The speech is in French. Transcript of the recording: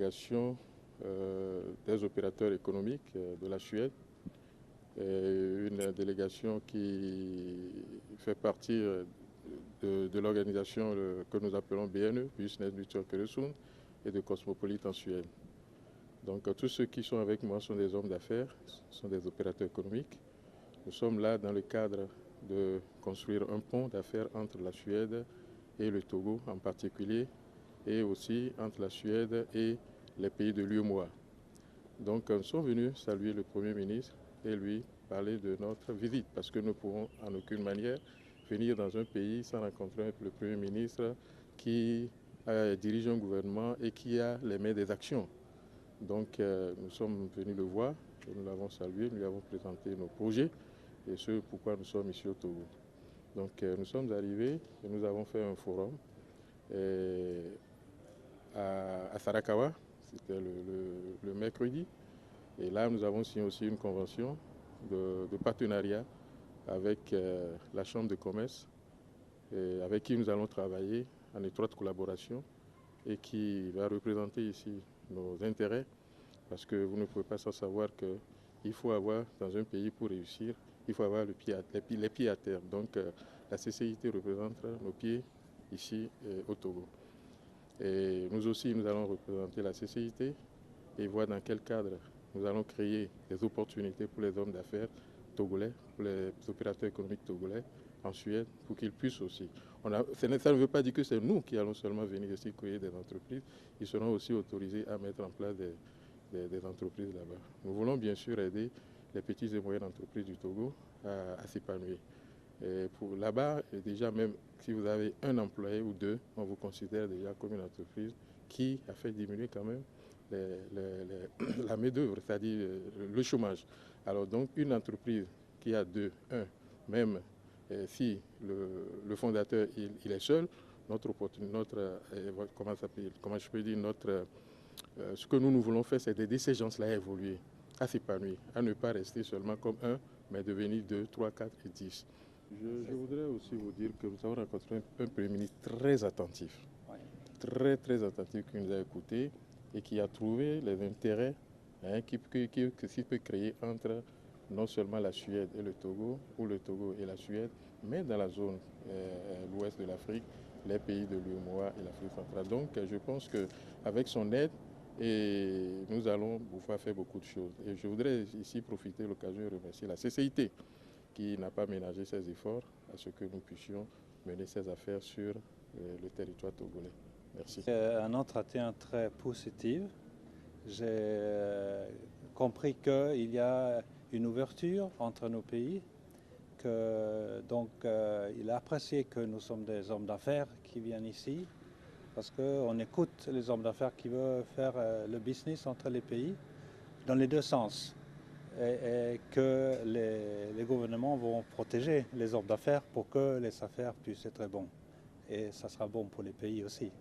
délégation des opérateurs économiques de la Suède, une délégation qui fait partie de l'organisation que nous appelons BNE, Business Network Öresund, et de Cosmopolite en Suède. Donc tous ceux qui sont avec moi sont des hommes d'affaires, sont des opérateurs économiques. Nous sommes là dans le cadre de construire un pont d'affaires entre la Suède et le Togo en particulier, et aussi entre la Suède et les pays de l'UEMOA. Donc nous sommes venus saluer le Premier ministre et lui parler de notre visite, parce que nous ne pourrons en aucune manière venir dans un pays sans rencontrer le Premier ministre qui dirige un gouvernement et qui a les mains des actions. Donc nous sommes venus le voir, nous l'avons salué, nous lui avons présenté nos projets et ce pourquoi nous sommes ici au Togo. Donc nous sommes arrivés et nous avons fait un forum à Sarakawa, c'était le mercredi. Et là, nous avons signé aussi une convention de partenariat avec la Chambre de commerce, avec qui nous allons travailler en étroite collaboration et qui va représenter ici nos intérêts, parce que vous ne pouvez pas sans savoir qu'il faut avoir, dans un pays pour réussir, il faut avoir les pieds à terre. Donc la CCIT représente nos pieds ici au Togo. Et nous aussi, nous allons représenter la CCIT et voir dans quel cadre nous allons créer des opportunités pour les hommes d'affaires togolais, pour les opérateurs économiques togolais en Suède, pour qu'ils puissent aussi. Ça ne veut pas dire que c'est nous qui allons seulement venir ici créer des entreprises, ils seront aussi autorisés à mettre en place des entreprises là-bas. Nous voulons bien sûr aider les petites et moyennes entreprises du Togo à s'épanouir. Là-bas, déjà même si vous avez un employé ou deux, on vous considère déjà comme une entreprise qui a fait diminuer quand même la main-d'œuvre, c'est-à-dire le chômage. Alors donc une entreprise qui a même si le fondateur il est seul, ce que nous voulons faire, c'est d'aider ces gens-là à évoluer, à s'épanouir, à ne pas rester seulement comme un, mais devenir 2, 3, 4 et 10. Je voudrais aussi vous dire que nous avons rencontré un Premier ministre très attentif, très attentif, qui nous a écoutés et qui a trouvé les intérêts qui peut créer entre non seulement la Suède et le Togo, ou le Togo et la Suède, mais dans la zone l'ouest de l'Afrique, les pays de l'UEMOA et l'Afrique centrale. Donc je pense qu'avec son aide, nous allons pouvoir faire beaucoup de choses. Et je voudrais ici profiter de l'occasion de remercier la CCIT qui n'a pas ménagé ses efforts à ce que nous puissions mener ces affaires sur le territoire togolais. Merci. C'est un entretien très positif. J'ai compris qu'il y a une ouverture entre nos pays, donc il a apprécié que nous sommes des hommes d'affaires qui viennent ici, parce qu'on écoute les hommes d'affaires qui veulent faire le business entre les pays dans les deux sens, et que les gouvernements vont protéger les hommes d'affaires pour que les affaires puissent être bonnes. Et ça sera bon pour les pays aussi.